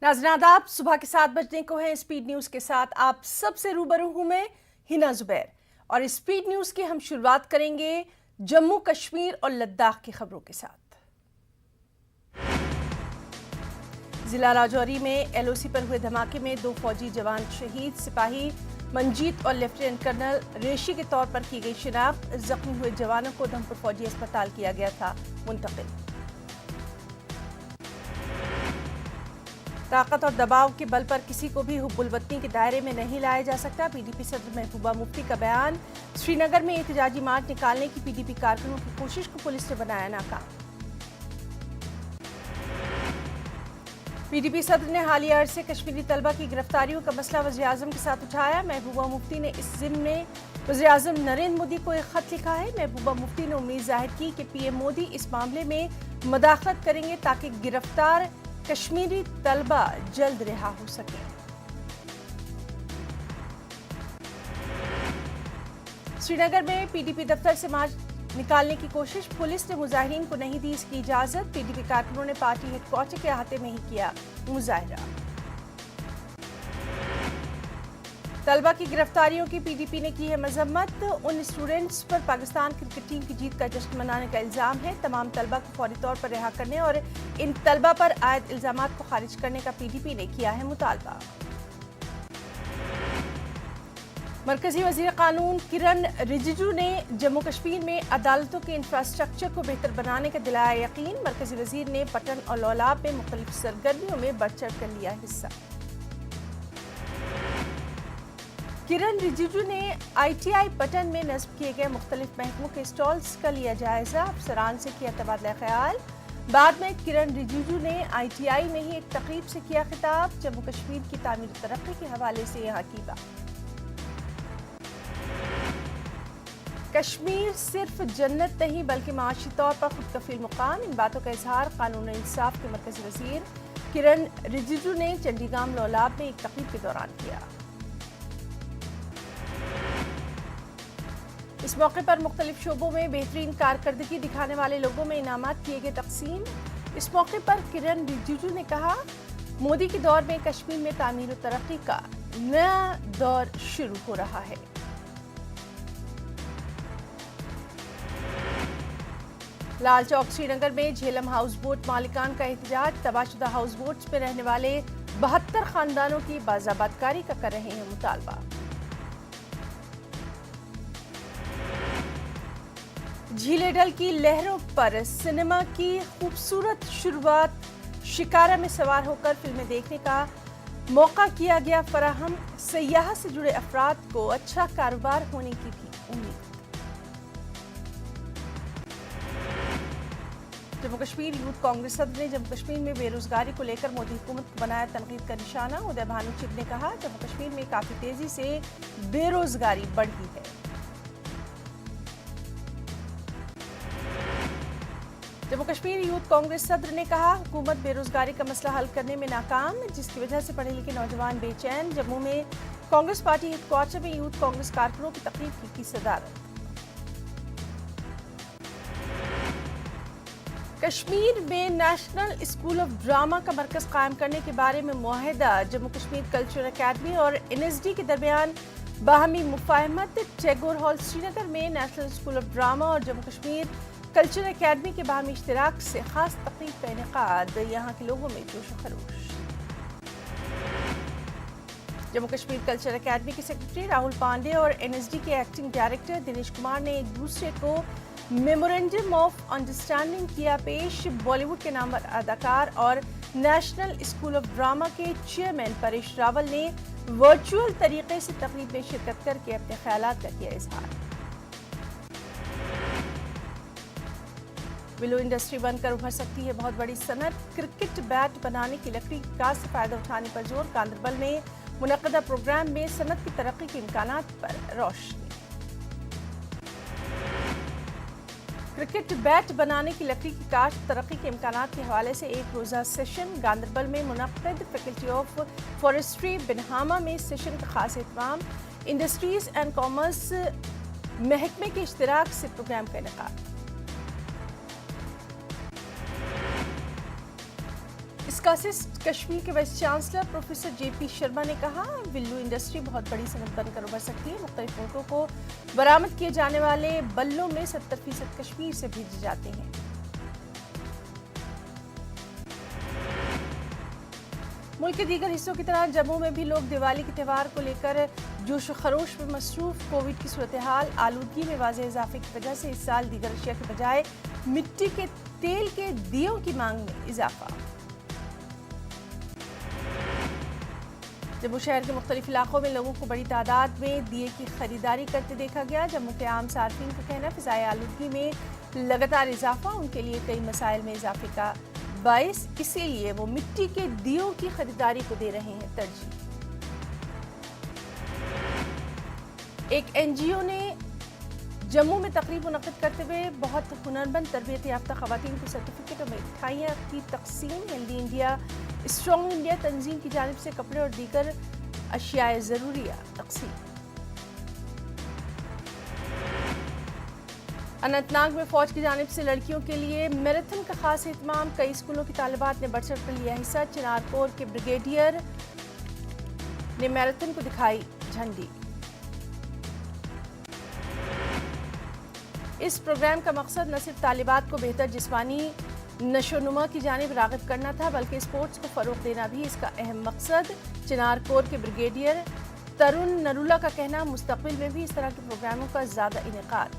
नाज़रीन आदाब, सुबह के 7 बजने को है। स्पीड न्यूज़ के साथ आप सबसे रूबरू हूँ मैं हिना जुबैर, और स्पीड न्यूज़ की हम शुरुआत करेंगे जम्मू कश्मीर और लद्दाख की खबरों के साथ। जिला राजौरी में एलओसी पर हुए धमाके में 2 फौजी जवान शहीद। सिपाही मंजीत और लेफ्टिनेंट कर्नल रेशी के तौर पर की गई शिनाख्त। जख्मी हुए जवानों को उधमपुर फौजी अस्पताल किया गया था मुंतकिल। ताकत और दबाव के बल पर किसी को भी हुब्बुल वतनी के दायरे में नहीं लाया जा सकता। पीडीपी सदर महबूबा मुफ्ती का बयान। श्रीनगर में एहतजाजी मार्च निकालने की पीडीपी कारकुनों की कोशिश को पुलिस ने बनाया नाकाम। पीडीपी सदर ने हालिया अरसे कश्मीरी तलबा की गिरफ्तारियों का मसला वज़ीर-ए-आज़म के साथ उठाया। महबूबा मुफ्ती ने इस ज़िम्न में वज़ीर-ए-आज़म नरेंद्र मोदी को एक खत लिखा है। महबूबा मुफ्ती ने उम्मीद जाहिर की कि पीएम मोदी इस मामले में मदाखलत करेंगे ताकि गिरफ्तार कश्मीरी तलबा जल्द रिहा हो सके। श्रीनगर में पीडीपी दफ्तर से मार्च निकालने की कोशिश। पुलिस ने मुजाहिरीन को नहीं दी इसकी इजाजत। पीडीपी कारकुनों ने पार्टी हेडक्वार्टर के अहाते में ही किया मुजाहरा। तलबा की गिरफ्तारियों की पीडीपी ने की है मजम्मत। उन स्टूडेंट्स पर पाकिस्तान क्रिकेट टीम की जीत का जश्न मनाने का इल्जाम है। तमाम तलबा को फौरी तौर पर रिहा करने और इन तलबा पर आयद इल्जामात को खारिज करने का पीडीपी ने किया है मुतालबा। मरकजी वजीर कानून किरण रिजिजू ने जम्मू कश्मीर में अदालतों के इंफ्रास्ट्रक्चर को बेहतर बनाने का दिलाया यकीन। मरकजी वजीर ने पटन और लौलाब में मुख्तलिफ सरगर्मियों में बढ़ चढ़ कर लिया हिस्सा। किरण रिजिजू ने आईटीआई पटन में नस्ब किए गए मुख्तलिफ महकमों के स्टॉल्स का लिया जायजा। अफसरान से किया तबादला ख्याल। बाद में किरण रिजिजू ने आईटीआई में ही एक तकरीब से किया खिताब। जम्मू कश्मीर की तामीर तरक्की के हवाले से यहाँ की बात। कश्मीर सिर्फ जन्नत नहीं बल्कि माशी तौर पर खुद कफील मुकाम। इन बातों का इजहार कानून और इंसाफ के मरकजी वजीर किरण रिजिजू ने चंडीगढ़ लौलाब में एक तकरीब के दौरान किया। इस मौके पर मुख्तलिफ शोबों में बेहतरीन कारकर्दगी दिखाने वाले लोगों में इनामात किए गए तकसीम। इस मौके पर किरण रिजिजू ने कहा, मोदी के दौर में कश्मीर में तामीर और तरक्की का नया दौर शुरू हो रहा है। लाल चौक श्रीनगर में झेलम हाउस बोट मालिकान का एहतजाज। तबाहशुदा हाउस बोट्स में रहने वाले 72 खानदानों की बाज़ाबातकारी का कर रहे हैं मुतालबा। झीले डल की लहरों पर सिनेमा की खूबसूरत शुरुआत। शिकारा में सवार होकर फिल्में देखने का मौका किया गया फराहम। सयाह से जुड़े अफराद को अच्छा कारोबार होने की भी उम्मीद। जम्मू कश्मीर यूथ कांग्रेस सदर ने जम्मू कश्मीर में बेरोजगारी को लेकर मोदी हुकूमत को बनाया तनकीद का निशाना। उदय भानुचित ने कहा, जम्मू कश्मीर में काफी तेजी से बेरोजगारी बढ़ी है। जम्मू कश्मीर यूथ कांग्रेस सदर ने कहा, हुकूमत बेरोजगारी का मसला हल करने में नाकाम, जिसकी वजह से पढ़े लिखे नौजवान बेचैन। जम्मू में कांग्रेस पार्टी हेडक्वार्टर में यूथ कांग्रेस कारकुनों की तकरीब की सदारत। कश्मीर में नेशनल स्कूल ऑफ ड्रामा का मरकज कायम करने के बारे में मुआहदा। जम्मू कश्मीर कल्चर अकेडमी और एनएसडी के दरमियान बाहमी मुफाहमत। टैगोर हॉल श्रीनगर में नेशनल स्कूल ऑफ ड्रामा और जम्मू कश्मीर कल्चर अकेडमी के बाहमी इश्तिराक से खास तकरीब का इनेकाद। यहाँ के लोगों में जोश व खरोश। जम्मू कश्मीर कल्चर अकेडमी के सेक्रेटरी राहुल पांडे और एनएसडी के एक्टिंग डायरेक्टर दिनेश कुमार ने एक दूसरे को मेमोरेंडम ऑफ अंडरस्टैंडिंग किया पेश। बॉलीवुड के नामवर अदाकार और नेशनल स्कूल ऑफ ड्रामा के चेयरमैन परेश रावल ने वर्चुअल तरीके से तकरीब में शिरकत करके अपने ख्यालात का किया इजहार। विलो इंडस्ट्री बनकर उभर सकती है बहुत बड़ी सनत। क्रिकेट बैट बनाने की लकड़ी की कास्ट से फायदा उठाने पर जोर। गांधरबल में मुनक्कदा प्रोग्राम में सनत की तरक्की के इम्कानात पर रोशनी। क्रिकेट बैट बनाने की लकड़ी की काश्त तरक्की के इम्कानात के हवाले से एक रोज़ा सेशन। गांधरबल में मुनक्कद। फैकल्टी ऑफ फॉरेस्ट्री बिनहामा में सेशन का खास एहतमाम। इंडस्ट्रीज एंड कॉमर्स महकमे के इश्तिराक से प्रोग्राम का इनेकाद। स्कासिस्ट कश्मीर के vice chancellor professor JP Sharma ने कहा, विल्लू इंडस्ट्री बहुत बड़ी सनत बनकर उभर सकती है। मुख्तलिफ मुल्कों को बरामद किए जाने वाले बल्लों में 70% कश्मीर से भेजे जाते हैं। मुल्क के दीगर हिस्सों की तरह जम्मू में भी लोग दिवाली के त्यौहार को लेकर जोश खरोश में मसरूफ। कोविड की सूरत हाल, आलूदगी में वाज़ेह इजाफे की वजह से इस साल दीगर अशिया के बजाय मिट्टी के तेल के दियों की मांग में इजाफा। जम्मू शहर के मुख्तलिफ इलाकों में लोगों को बड़ी तादाद में दिए की खरीदारी करते देखा गया। जम्मू के आम सार्फिन का कहना, फिज़ाई आलूदगी में लगातार इजाफा उनके लिए कई मसाइल में इजाफे का बाइस, इसीलिए वो मिट्टी के दियों की खरीदारी को दे रहे हैं तरजीह। एक NGO ने जम्मू में तकरीब मुनक्किद करते हुए बहुत हुनरमंद तरबियत याफ्ता खवातीन को सर्टिफिकेट और मिठाइयाँ की तकसीम। हेल्दी इंडिया स्ट्रॉन्ग इंडिया तंजीम की जानिब से कपड़े और दीगर अशियाए ज़रूरिया तकसीम। अनंतनाग में फौज की जानिब से लड़कियों के लिए मैराथन का खास एहतमाम। कई स्कूलों की तालिबात ने बढ़ चढ़ कर लिया हिस्सा। चिनार कोर के ब्रिगेडियर ने मैराथन को दिखाई झंडी। इस प्रोग्राम का मकसद न सिर्फ तालिबात को बेहतर जिस्मानी नशोनुमा की जानिब राग़िब करना था, बल्कि स्पोर्ट्स को फ़रोग़ देना भी इसका अहम मकसद। चिनार कोर के ब्रिगेडियर तरुण नरूला का कहना, मुस्तक़बिल में भी इस तरह के प्रोग्रामों का ज़्यादा इनेकाद।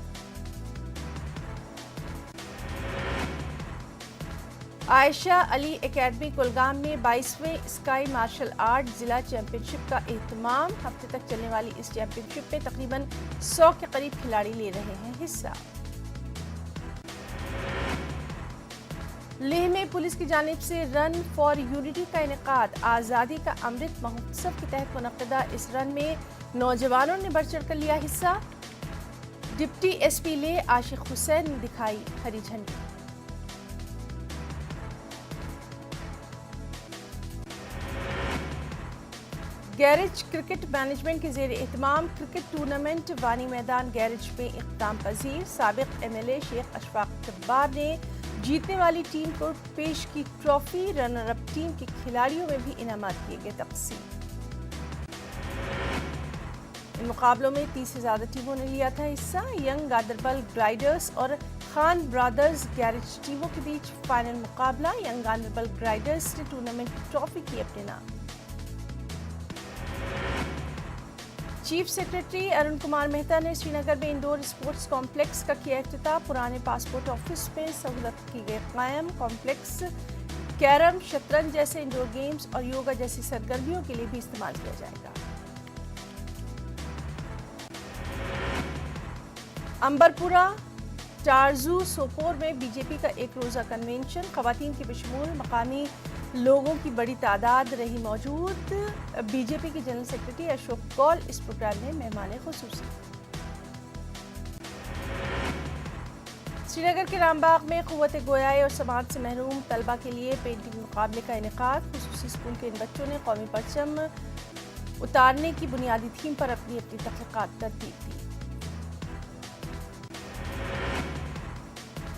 आयशा अली एकेडमी कुलगाम में 22वें स्काई मार्शल आर्ट जिला चैंपियनशिप का एहतमाम। हफ्ते तक चलने वाली इस चैंपियनशिप में तकरीबन 100 के करीब खिलाड़ी ले रहे हैं हिस्सा। लेह में पुलिस की जानिब से रन फॉर यूनिटी का इनेकाद। आज़ादी का अमृत महोत्सव के तहत मुनक्किदा इस रन में नौजवानों ने बढ़ चढ़ कर लिया हिस्सा। डिप्टी SP लेह आशिक हुसैन ने दिखाई हरी झंडी। गैरेज क्रिकेट मैनेजमेंट के ज़ेर एहतमाम क्रिकेट टूर्नामेंट वानी मैदान गैरेज में इख्तिताम पजीर। साबिक MLA शेख अशफाक जब्बार ने जीतने वाली टीम को पेश की ट्रॉफी। रनर अप टीम के खिलाड़ियों में भी इनामात किए गए तकसीम। इन मुकाबलों में 30 से ज़्यादा टीमों ने लिया था हिस्सा। यंग गांदरबल ग्राइडर्स और खान ब्रदर्स गैरेज टीमों के बीच फाइनल मुकाबला। यंग गांदरबल ग्राइडर्स ने टूर्नामेंट की ट्रॉफी की अपने नाम। चीफ सेक्रेटरी अरुण कुमार मेहता ने श्रीनगर में इंडोर स्पोर्ट्स कॉम्प्लेक्स का किया इफ्तिताह। पुराने पासपोर्ट ऑफिस में सहूलत की गई कायम। कॉम्प्लेक्स कैरम, शतरंज जैसे इंडोर गेम्स और योगा जैसी सरगर्मियों के लिए भी इस्तेमाल किया जाएगा। अंबरपुरा टारजू सोपोर में BJP का एक रोज़ा कन्वेंशन। खवातीन की बशमूल मकामी लोगों की बड़ी तादाद रही मौजूद। BJP के जनरल सेक्रेटरी अशोक कौल इस प्रोग्राम में मेहमान खुसूसी। श्रीनगर के रामबाग में क़ुव्वत गोयाई और समाअत से महरूम तलबा के लिए पेंटिंग मुकाबले का इनेकाद। खुसूसी स्कूल के इन बच्चों ने कौमी परचम उतारने की बुनियादी थीम पर अपनी तख्लीक़ात तरतीब दी।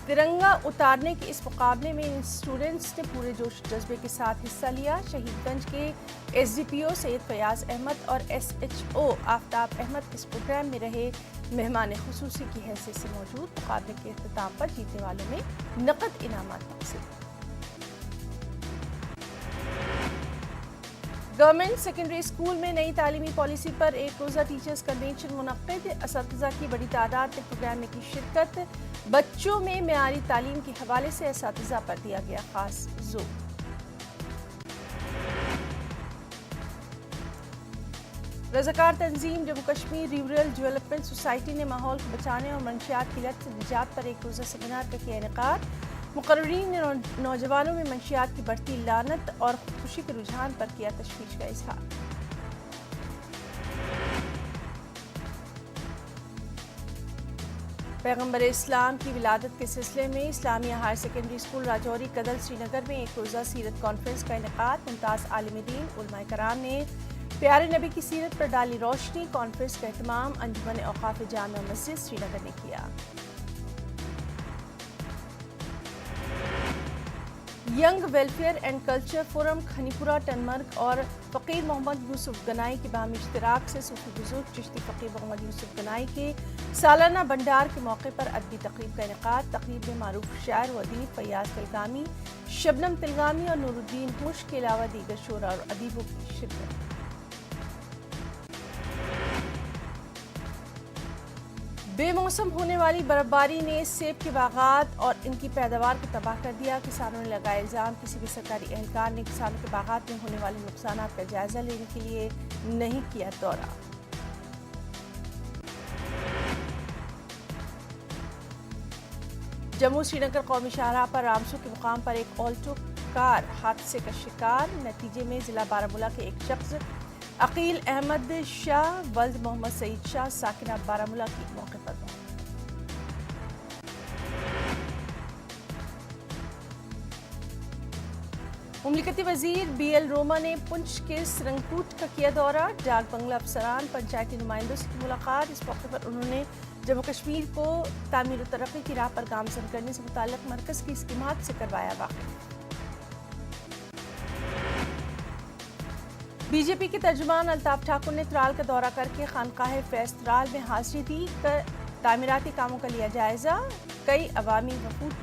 तिरंगा उतारने के इस मुकाबले में स्टूडेंट्स ने पूरे जोश जज्बे के साथ हिस्सा लिया। शहीदगंज के SDPO सैयद फयाज अहमद और SHO आफ्ताब अहमद इस प्रोग्राम में रहे मेहमान खुसूसी की हैसियत से मौजूद। मुकाबले के इख्तिताम पर जीतने वालों में नकद इनामात तक़सीम। गवर्नमेंट सेकेंडरी स्कूल में नई तालीमी पॉलिसी पर एक रोज़ा टीचर्स कन्वेंशन मुनक्किद। असातिज़ा की बड़ी तादाद ने प्रोग्राम में की शिरकत। बच्चों में मेयारी तालीम के हवाले से असातिज़ा पर दिया गया खास जोर। रज़ाकार तंजीम Jammu Kashmir rural development society ने माहौल को बचाने और मंशियात की लत से निजात पर एक रोज़ा सेमिनार का किया इनेकाद। मुकर्रीन ने नौजवानों में मंशियात की बढ़ती लानत और खुदकुशी के रुझान पर किया तशवीश का इजहार। पैगम्बर इस्लाम की विलादत के सिलसिले में Islamia higher secondary school Rajouri Kadal Srinagar में एक रोज़ा सीरत कॉन्फ्रेंस का इनेकाद। मुमताज़ आलिम दीन उलमाए कराम ने प्यारे नबी की सीरत पर डाली रोशनी। कॉन्फ्रेंस का एहतमाम अंजुमन औक़ाफ़ जामिया मस्जिद श्रीनगर ने किया। Young welfare and culture forum Khanipura Tanmarg और फ़कीर मोहम्मद यूसुफ गनाई के बाहमी इश्तराक से सूफी बुजुर्ग चिश्ती फ़कीर मोहम्मद यूसुफ गनाई के सालाना भंडार के मौके पर अदबी तकरीब का इनेकाद। तकरीब में मारूफ शायर व अदीब फैयाज तिलगामी, शबनम तिलगामी और नूरुद्दीन हुश के अलावा दीगर शोरा और अदीबों की शिरकत। बेमौसम होने वाली बर्फबारी ने सेब के बागात और इनकी पैदावार को तबाह कर दिया। किसानों ने लगाया इल्जाम किसी भी सरकारी एहलकार ने किसानों के बागात में होने वाले नुकसानात का जायजा लेने के लिए नहीं किया दौरा। जम्मू श्रीनगर कौमी शाहराह पर रामसू के मुकाम पर एक ऑल्टो कार हादसे का शिकार। नतीजे में जिला बारामूला के एक शख्स अकील अहमद शाह वल्द मोहम्मद सईद शाह साकिना बारामूला की मौके पर मौत। मुमलिकती वजीर BL रोमा ने पुंछ के सरंगकूट का किया दौरा। डाक बंगला अफसरान पंचायती नुमाइंदों से की मुलाकात। इस मौके पर उन्होंने जम्मू कश्मीर को तामीर और तरक्की की राह पर गामजन करने से मुताल्लिक मरकज की स्कीमात से करवाया वाकिफ। बीजेपी के तर्जुमान अल्ताफ ठाकुर ने त्राल का दौरा करके खानकाह फैज त्राल में हाजिरी दी। तामीराती कामों का लिया जायजा। कई अवामी वफूद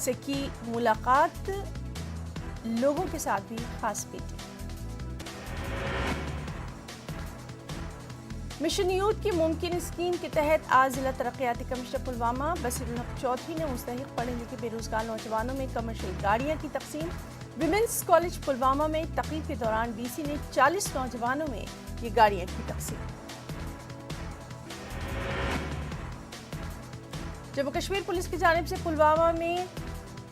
से की मुलाकात। लोगों के साथ भी खास मीटिंग। मिशन यूथ की मुमकिन स्कीम के तहत आज जिला तरक्याती कमिश्नर पुलवामा बसीरुल हक चौधरी ने मुस्तहिक पढ़े लिखे बेरोजगार नौजवानों में कमर्शियल गाड़ियां की तकसीम। विमेंस कॉलेज पुलवामा में तकरीब के दौरान DC ने 40 नौजवानों में ये गाड़ियां की तकसीम। जम्मू कश्मीर पुलिस की जानिब से पुलवामा में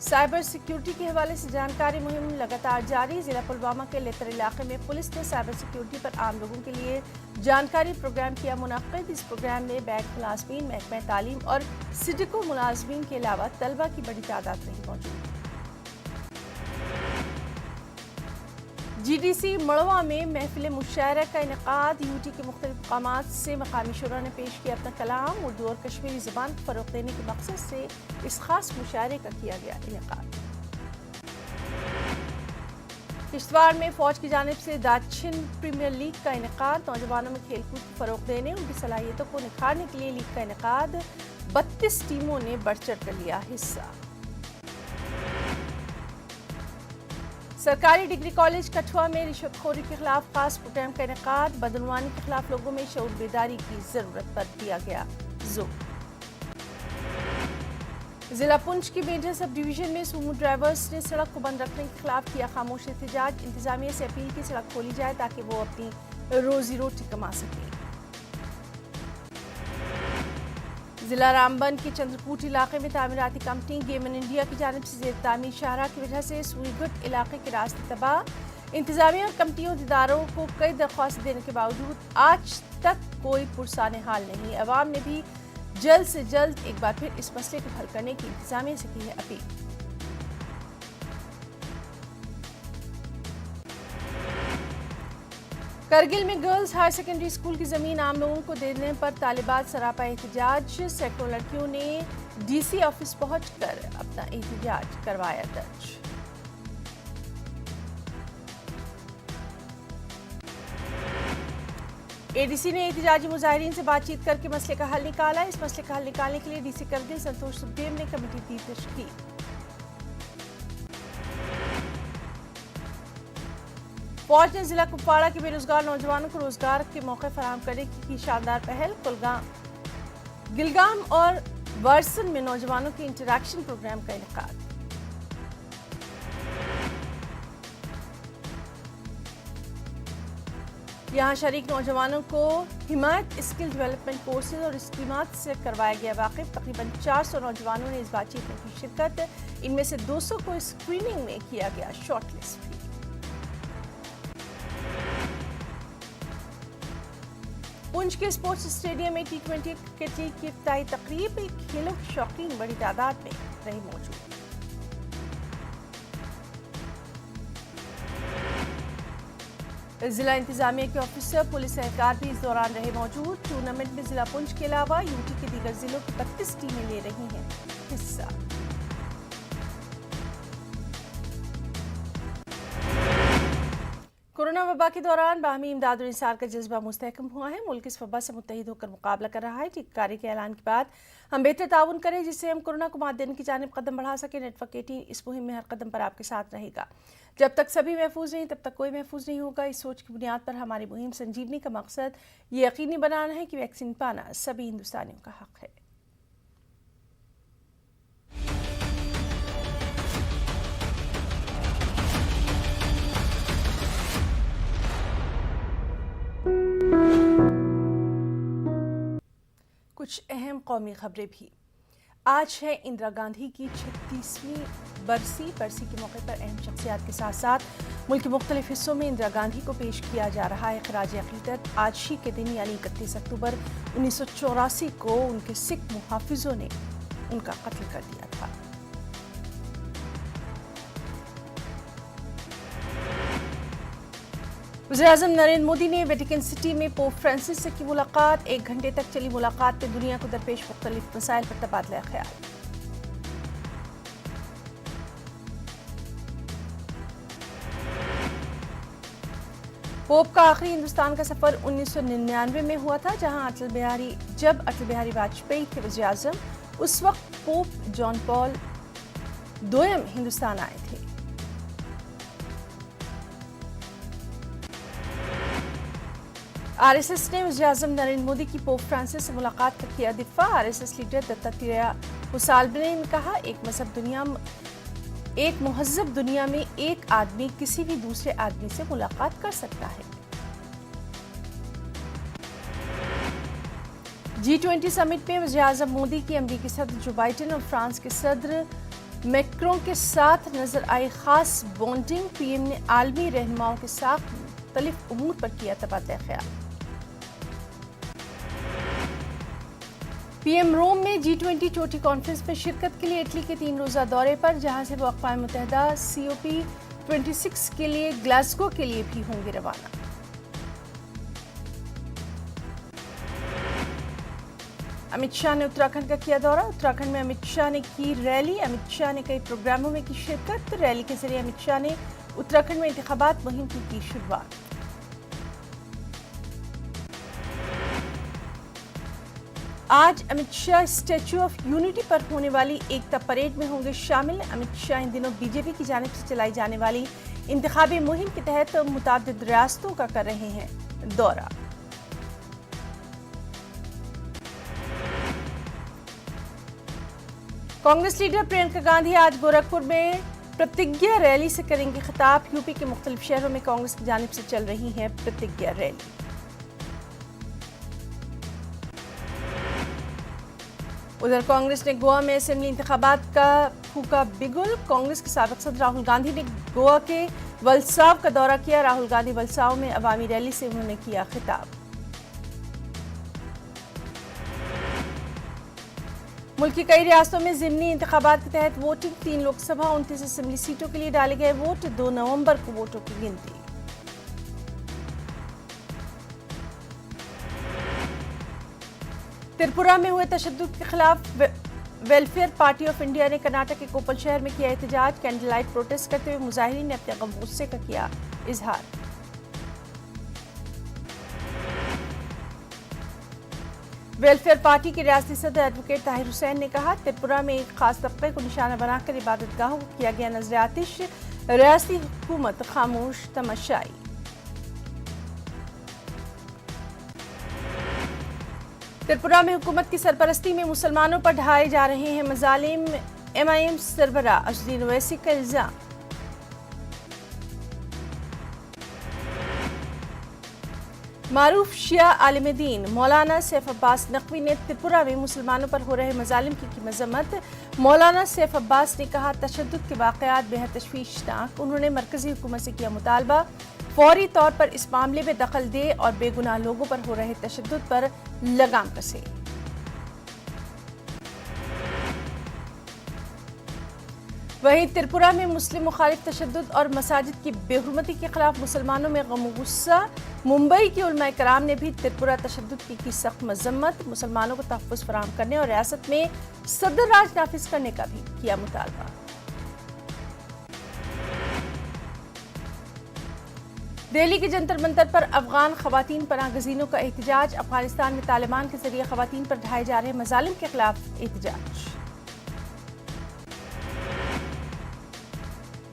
साइबर सिक्योरिटी के हवाले से जानकारी मुहिम लगातार जारी। जिला पुलवामा के लेतर इलाके में पुलिस ने साइबर सिक्योरिटी पर आम लोगों के लिए जानकारी प्रोग्राम किया मुनक्किद। इस प्रोग्राम में बैंक मुलाजमीन, महकमा तालीम और सिडको मुलाजमीन के अलावा तलबा की बड़ी तादाद रही मौजूद। GDC मड़वा में महफिल मुशायरा का इनेकाद। UT के मुख्तलिफ मकामात से मकामी शुरा ने पेश किया अपना कलाम। उर्दू और कश्मीरी ज़बान को फ़रोग़ देने के मकसद से इस खास मुशायरे का किया गया इनेकाद। किश्तवाड़ में फ़ौज की जानिब से दाक्षिण प्रीमियर लीग का इनेकाद। नौजवानों में खेलकूद को फ़रोग़ देने, उनकी सलाहियतों को निखारने के लिए लीग का इनेकाद। 32 टीमों ने बढ़ चढ़ कर लिया हिस्सा। सरकारी डिग्री कॉलेज कठुआ में रिश्वतखोरी के खिलाफ खास प्रोग्राम का इनेकाद। बदनवानी के खिलाफ लोगों में शऊर बेदारी की जरूरत पर दिया गया जोर। जिला पुंछ की मेजर सब डिवीजन में सूमो ड्राइवर्स ने सड़क को बंद रखने के खिलाफ किया खामोश एहतजाज। इंतजामिया से अपील की सड़क खोली जाए ताकि वो अपनी रोजी रोटी कमा सके। जिला रामबन के चंद्रकूट इलाके में तामीराती कंपनी गेमन इंडिया की जानिब से ज़ेर तामीर शाहराह की वजह से सूईगुट इलाके के रास्ते तबाह। इंतजामिया और कंपनी अहदेदारों को कई दरख्वास्त देने के बावजूद आज तक कोई पुरसाने हाल नहीं। अवाम ने भी जल्द से जल्द एक बार फिर इस मसले को हल करने की इंतजामिया से की है अपील। करगिल में गर्ल्स हायर सेकेंडरी स्कूल की जमीन आम लोगों को देने पर तालिबात सरापा एहतजाज। सैकड़ों लड़कियों ने DC ऑफिस पहुंचकर अपना एहतजाज करवाया दर्ज। ADC ने एहतजाजी मुजाहिरीन से बातचीत करके मसले का हल निकाला। इस मसले का हल निकालने के लिए DC करगिल संतोष सुखदेव ने कमेटी दी तश्कील। फौज ने जिला कुपवाड़ा के बेरोजगार नौजवानों को रोजगार के मौके फराहम करने की शानदार पहल। गिलगाम और वर्सन में नौजवानों के इंटरैक्शन प्रोग्राम का इनेकाद। यहाँ शरीक नौजवानों को हिमायत स्किल डेवलपमेंट कोर्सेज और स्कीमात से करवाया गया वाकिफ। तकरीबन 400 नौजवानों ने इस बातचीत में की शिरकत। इनमें से 200 को स्क्रीनिंग में किया गया शॉर्टलिस्ट। पुंछ के स्पोर्ट्स स्टेडियम में T20 क्रिकेट लीग की इफ्तिताही तकरीब। खेलों के शौकीन बड़ी तादाद में रहे मौजूद। जिला इंतजामिया के ऑफिसर, पुलिस एहलकार भी इस दौरान रहे मौजूद। टूर्नामेंट में जिला पुंछ के अलावा UT के दीगर जिलों की 32 टीमें ले रही हैं हिस्सा। कोरोना वबा के दौरान बाहमी इमदाद और इंसार का जज्बा मुस्तहकम हुआ है। मुल्क इस वबा से मुत्तहिद होकर मुकाबला कर रहा है। टीकाकरी के ऐलान के बाद हम बेहतर ताउन करें जिससे हम कोरोना को मात देने की जानिब कदम बढ़ा सकें। नेटवर्क 18 इस मुहिम में हर कदम पर आपके साथ रहेगा। जब तक सभी महफूज नहीं तब तक कोई महफूज नहीं होगा। इस सोच की बुनियाद पर हमारी मुहिम संजीवनी का मकसद ये यकीनी बनाना है कि वैक्सीन पाना सभी हिंदुस्तानियों का हक है। कुछ अहम कौमी खबरें भी। आज है इंदिरा गांधी की 36वीं बरसी के मौके पर अहम शख्सियात के साथ साथ मुल्क के मुख्तलिफ हिस्सों में इंदिरा गांधी को पेश किया जा रहा है खराज अकीदत। आज ही के दिन यानी 31 अक्टूबर 1984 को उनके सिख मुहाफिजों ने उनका कत्ल कर दिया था। वज़ीर-ए-आज़म नरेंद्र मोदी ने वेटिकन सिटी में पोप फ्रांसिस से की मुलाकात। 1 घंटे तक चली मुलाकात में दुनिया को दरपेश मुख्तलिफ मसाइल पर तबादला ख्याल। पोप का आखिरी हिंदुस्तान का सफर 1999 में हुआ था, जब अटल बिहारी वाजपेयी थे वज़ीर-ए-आज़म। उस वक्त pope John Paul II Hindustan आए थे। आरएसएस ने वज़ीर-ए-आज़म नरेंद्र मोदी की पोप फ्रांसिस से मुलाकात का किया दिफा। आरएसएस लीडर दत्तात्रेय होसाबले ने कहा, एक मुहज़्ज़ब दुनिया में एक आदमी किसी भी दूसरे आदमी से मुलाकात कर सकता है। G20 समिट में वज़ीर-ए-आज़म मोदी की अमेरिकी सदर जो बाइडेन और फ्रांस के सदर मैक्रों के साथ नजर आई खास बॉन्डिंग। पीएम ने आलमी रहनुमाओं के साथ मुख्तलिफ उमूर पर किया तबादला ख्याल। पीएम रोम में G20 चोटी कॉन्फ्रेंस में शिरकत के लिए इटली के 3 रोज़ा दौरे पर, जहां से वो अक़वाम मुत्तहिदा COP26 के लिए ग्लासगो के लिए भी होंगे रवाना। अमित शाह ने उत्तराखंड का किया दौरा। उत्तराखंड में अमित शाह ने की रैली। अमित शाह ने कई प्रोग्रामों में की शिरकत। रैली के जरिए अमित शाह ने उत्तराखंड में इंतखाबात मुहिम की शुरुआत। आज Amit Shah statue of unity पर होने वाली एकता परेड में होंगे शामिल। अमित शाह इन दिनों बीजेपी की जानिब से चलाई जाने वाली इंतखाबी मुहिम के तहत मुताबिद रियासतों का कर रहे हैं दौरा। कांग्रेस लीडर प्रियंका गांधी आज गोरखपुर में प्रतिज्ञा रैली से करेंगे खिताब। यूपी के मुख्तलिफ शहरों में कांग्रेस की जानिब से चल रही है प्रतिज्ञा रैली। उधर कांग्रेस ने गोवा में असेंबली इंतखाबात का फूका बिगुल। कांग्रेस के साबिक सदर राहुल गांधी ने गोवा के वलसाव का दौरा किया। राहुल गांधी वलसाव में अवामी रैली से उन्होंने किया खिताब। मुल्क की कई रियासतों में ज़िमनी इंतखाबात के तहत वोटिंग। 3 लोकसभा 29 असेंबली सीटों के लिए डाले गए वोट। 2 नवंबर को वोटों की गिनती। त्रिपुरा में हुए तशद्दुद के खिलाफ वेलफेयर पार्टी ऑफ इंडिया ने कर्नाटक के कोप्पल शहर में किया एहतजाज। कैंडल लाइट प्रोटेस्ट करते हुए मुजाहिरीन ने अपने गम गुस्से का किया इजहार। वेलफेयर पार्टी के रियासती सदर एडवोकेट ताहिर हुसैन ने कहा, त्रिपुरा में एक खास तबके को निशाना बनाकर इबादतगाहों को किया गया नजर आतिश। रियासती हुकूमत खामोश तमाशाई। त्रिपुरा में हुकूमत की सरपरस्ती में मुसलमानों पर ढाए जा रहे हैं मजालिम। MIM सरबराह अज़दीन ओवैसी का इल्जाम। मारूफ शिया आलिम दीन मौलाना सैफ अब्बास नकवी ने त्रिपुरा में मुसलमानों पर हो रहे मजालिम की मजम्मत। मौलाना सैफ अब्बास ने कहा, तशद्दुद के वाक़यात बेहद तशवीशनाक। उन्होंने मरकजी हुकूमत से किया मुतालबा फौरी तौर पर इस मामले में दखल दे और बेगुनाह लोगों पर हो रहे तशद्दुद पर लगाम कसे। वहीं त्रिपुरा में मुस्लिम मुखालिफ तशद्दुद और मसाजिद की बेहुरमती के खिलाफ मुसलमानों में गम गुस्सा। मुंबई के उलमा कराम ने भी त्रिपुरा तशद्दुद की सख्त मजम्मत। मुसलमानों को तहफ़्फ़ुज़ फराहम करने और रियासत में सदर राज नाफिज करने का भी किया मुतालबा। دہلی کے جنتر منتر پر افغان خواتین پناہ گزینوں کا احتجاج، افغانستان میں طالبان کے ذریعے خواتین پر ڈھائے جا رہے مظالم کے خلاف احتجاج۔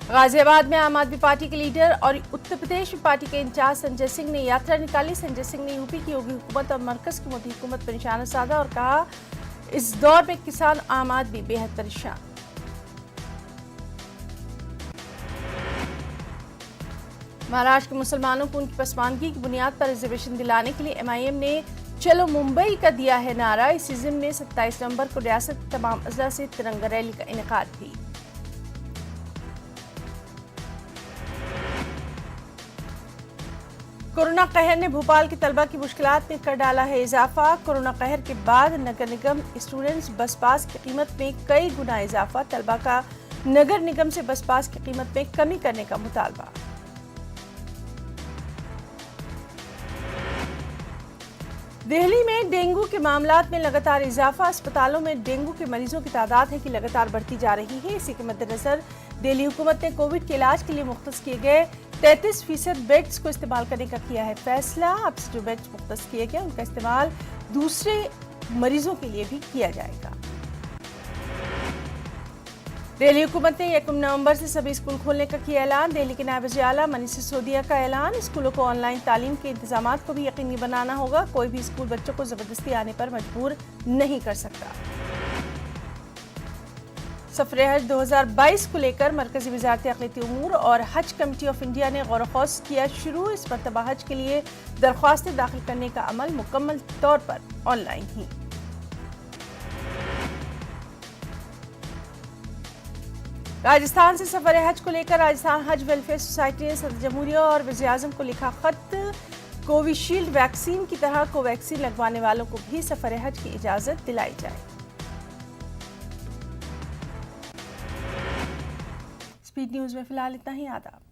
غازی آباد میں عام آدمی پارٹی کے لیڈر اور اتر پردیش میں پارٹی کے انچارج سنجے سنگھ نے یاترا نکالی۔ سنجے سنگھ نے یوپی کی یوگی حکومت اور مرکز کی مودی حکومت پر نشانہ سادھا اور کہا اس دور میں کسان عام آدمی بے حد پریشان۔ مہاراشٹر کے مسلمانوں کو ان کی پسماندگی کی بنیاد پر ریزرویشن دلانے کے لیے MIM نے چلو ممبئی کا دیا ہے نعرہ۔ اسی ضمن میں 27 نومبر کو ریاست کے تمام اضلاع سے ترنگا ریلی کا انعقاد بھی۔ کورونا قہر نے بھوپال کے طلبہ کی مشکلات میں کر ڈالا ہے اضافہ۔ کورونا قہر کے بعد نگر نگم اسٹوڈنٹس بس پاس کی قیمت میں کئی گنا اضافہ، طلبہ کا نگر نگم سے بس پاس کی قیمت میں کمی کرنے کا مطالبہ۔ دہلی میں ڈینگو کے معاملات میں لگاتار اضافہ، اسپتالوں میں ڈینگو کے مریضوں کی تعداد ہے کہ لگاتار بڑھتی جا رہی ہے۔ اسی کے مد نظر دہلی حکومت نے کووڈ کے علاج کے لیے مختص کیے گئے 33% بیڈز کو استعمال کرنے کا کیا ہے فیصلہ۔ اب سے جو بیڈز مختص کیے گئے ان کا استعمال دوسرے مریضوں کے لیے بھی کیا جائے گا۔ دہلی حکومت نے 1 نومبر سے سبھی اسکول کھولنے کا کیا اعلان۔ دہلی کے نائب وزیر اعلیٰ منیش سسودیا کا اعلان، اسکولوں کو آن لائن تعلیم کے انتظامات کو بھی یقینی بنانا ہوگا۔ کوئی بھی اسکول بچوں کو زبردستی آنے پر مجبور نہیں کر سکتا۔ سفر حج 2022 کو لے کر مرکزی وزارت اقلیتی امور اور حج کمیٹی آف انڈیا نے غور و خوض کیا شروع۔ اس مرتبہ حج کے لیے درخواستیں داخل کرنے کا عمل مکمل طور پر آن لائن ہی۔ راجستھان سے سفر حج کو لے کر راجستھان حج ویلفیئر سوسائٹی نے صدر جمہوریہ اور وزیر اعظم کو لکھا خط، کووشیلڈ ویکسین کی طرح کوویکسین لگوانے والوں کو بھی سفر حج کی اجازت دلائی جائے۔ سپیڈ نیوز میں فی الحال اتنا ہی، آداب۔